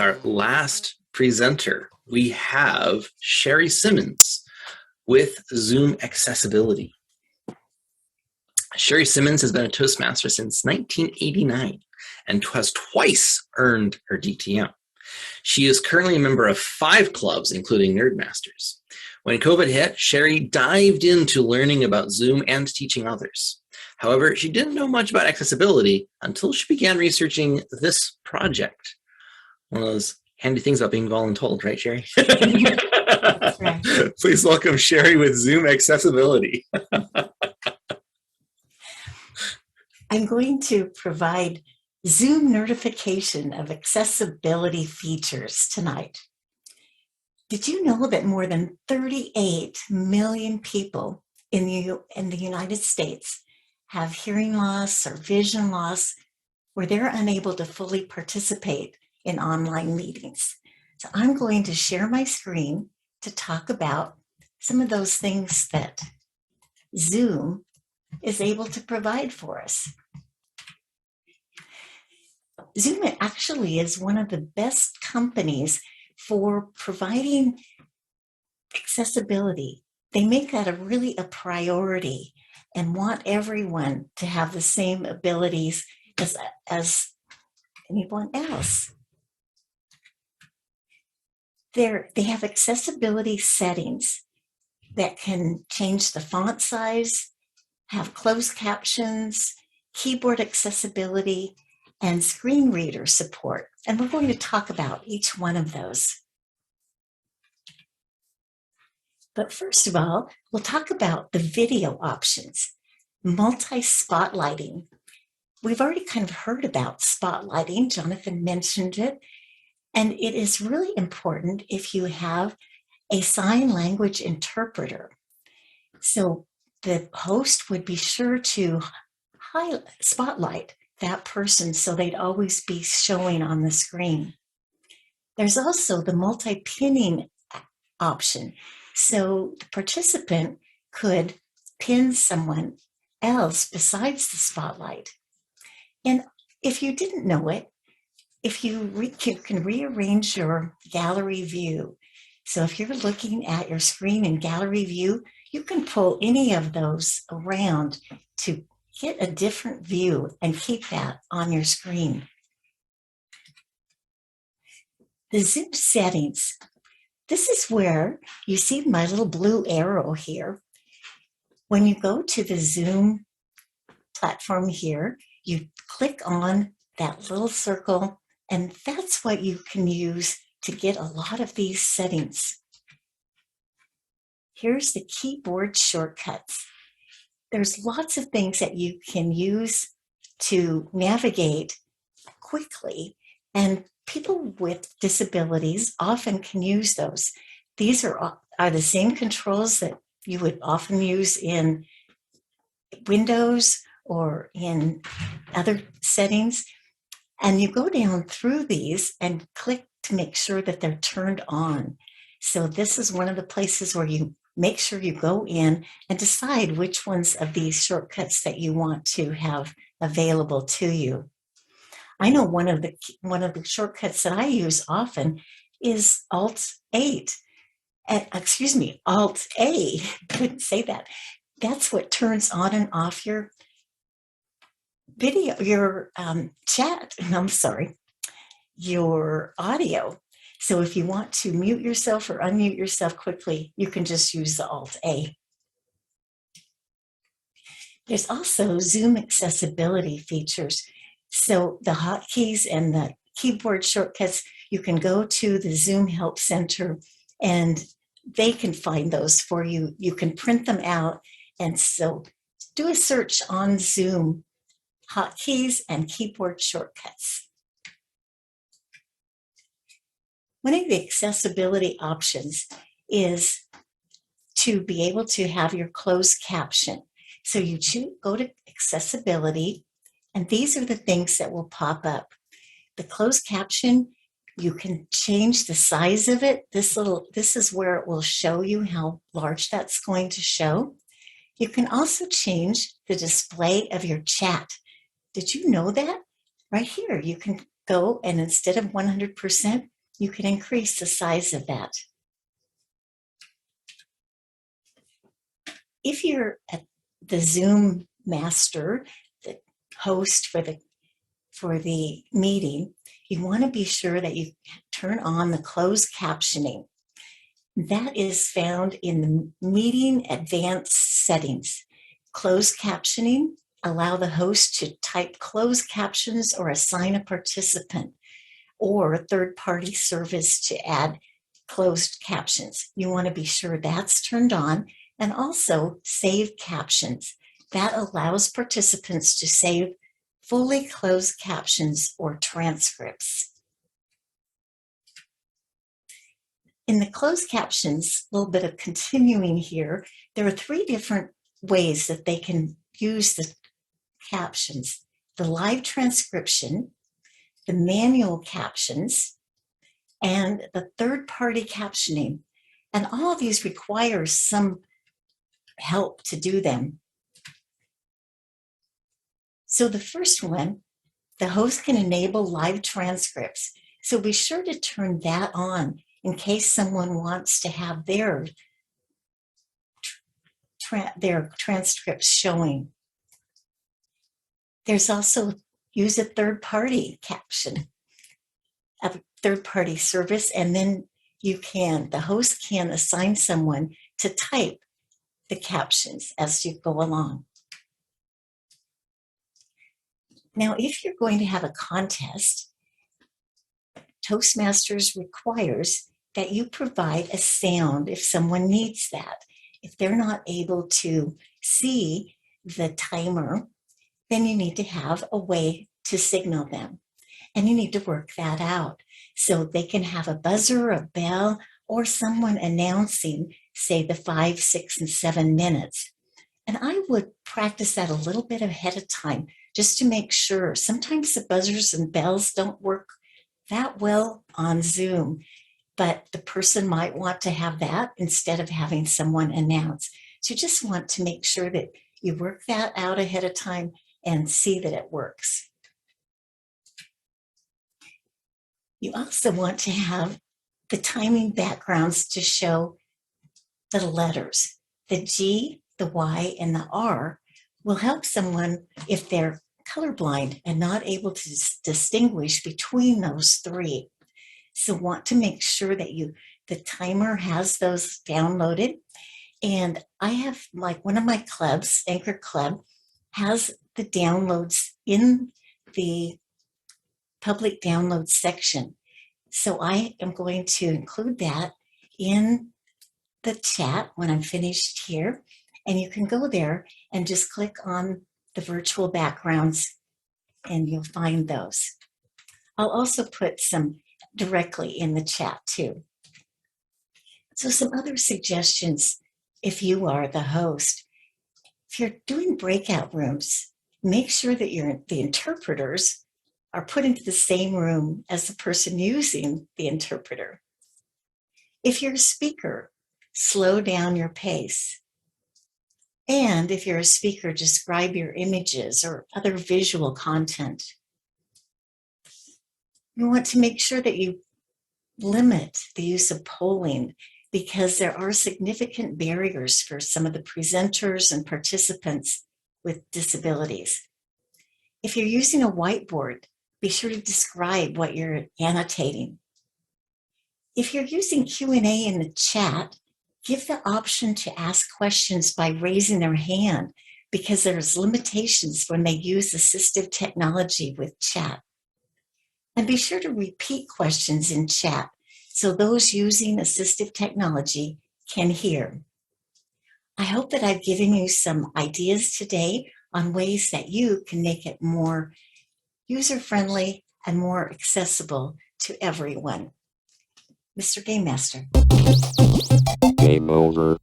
our last presenter, we have Sherrie Simmonds with Zoom Accessibility. Sherrie Simmonds has been a Toastmaster since 1989 and has twice earned her DTM. She is currently a member of 5 clubs, including Nerdmasters. When COVID hit, Sherrie dived into learning about Zoom and teaching others. However, she didn't know much about accessibility until she began researching this project. One of those handy things about being voluntold, right, Sherrie? That's right. Please welcome Sherrie with Zoom Accessibility. I'm going to provide Zoom notification of accessibility features tonight. Did you know that more than 38 million people in the United States have hearing loss or vision loss where they're unable to fully participate in online meetings? So I'm going to share my screen to talk about some of those things that Zoom is able to provide for us. Zoom actually is one of the best companies for providing accessibility. They make that really a priority and want everyone to have the same abilities as anyone else. They have accessibility settings that can change the font size, have closed captions, keyboard accessibility, and screen reader support. And we're going to talk about each one of those. But first of all, we'll talk about the video options, multi-spotlighting. We've already kind of heard about spotlighting. Jonathan mentioned it. And it is really important if you have a sign language interpreter. So the host would be sure to spotlight that person so they'd always be showing on the screen. There's also the multi-pinning option. So the participant could pin someone else besides the spotlight. And if you didn't know it, if you can rearrange your gallery view. So if you're looking at your screen in gallery view, you can pull any of those around to get a different view and keep that on your screen. The Zoom settings. This is where you see my little blue arrow here. When you go to the Zoom platform here, you click on that little circle, and that's what you can use to get a lot of these settings. Here's the keyboard shortcuts. There's lots of things that you can use to navigate quickly, and people with disabilities often can use those. These are the same controls that you would often use in Windows or in other settings. And you go down through these and click to make sure that they're turned on. So this is one of the places where you make sure you go in and decide which ones of these shortcuts that you want to have available to you. I know one of the shortcuts that I use often is Alt-A. Couldn't say that. That's what turns on and off your video, your your audio. So if you want to mute yourself or unmute yourself quickly, you can just use the Alt-A. There's also Zoom accessibility features. So the hotkeys and the keyboard shortcuts, you can go to the Zoom Help Center and they can find those for you. You can print them out. And so do a search on Zoom, hotkeys and keyboard shortcuts. One of the accessibility options is to be able to have your closed caption. So you go to accessibility, and these are the things that will pop up. The closed caption, you can change the size of it. This is where it will show you how large that's going to show. You can also change the display of your chat. Did you know that? Right here, you can go and instead of 100%, you can increase the size of that. If you're at the Zoom master, the host for the meeting, you want to be sure that you turn on the closed captioning. That is found in the meeting advanced settings. Closed captioning allow the host to type closed captions or assign a participant or a third-party service to add closed captions. You want to be sure that's turned on, and also save captions. That allows participants to save fully closed captions or transcripts. In the closed captions, a little bit of continuing here, there are 3 different ways that they can use the captions: the live transcription, the manual captions, and the third-party captioning. And all of these require some help to do them. So the first one, the host can enable live transcripts. So be sure to turn that on in case someone wants to have their transcripts showing. There's also use a third-party caption, a third-party service, and then the host can assign someone to type the captions as you go along. Now, if you're going to have a contest, Toastmasters requires that you provide a sound if someone needs that. If they're not able to see the timer, then you need to have a way to signal them. And you need to work that out. So they can have a buzzer, a bell, or someone announcing, say, the 5, 6, and 7 minutes. And I would practice that a little bit ahead of time just to make sure. Sometimes the buzzers and bells don't work that well on Zoom, but the person might want to have that instead of having someone announce. So you just want to make sure that you work that out ahead of time and see that it works. You also want to have the timing backgrounds to show the letters. The G, the Y, and the R will help someone if they're colorblind and not able to distinguish between those 3. So want to make sure that the timer has those downloaded. And I have, like, one of my clubs, Anchor Club, has the downloads in the public download section. So I am going to include that in the chat when I'm finished here. And you can go there and just click on the virtual backgrounds and you'll find those. I'll also put some directly in the chat too. So some other suggestions if you are the host. If you're doing breakout rooms, make sure that the interpreters are put into the same room as the person using the interpreter. If you're a speaker, slow down your pace. And if you're a speaker, describe your images or other visual content. You want to make sure that you limit the use of polling because there are significant barriers for some of the presenters and participants with disabilities. If you're using a whiteboard, be sure to describe what you're annotating. If you're using Q&A in the chat, give the option to ask questions by raising their hand because there's limitations when they use assistive technology with chat. And be sure to repeat questions in chat so those using assistive technology can hear. I hope that I've given you some ideas today on ways that you can make it more user-friendly and more accessible to everyone. Mr. Game Master. Game over.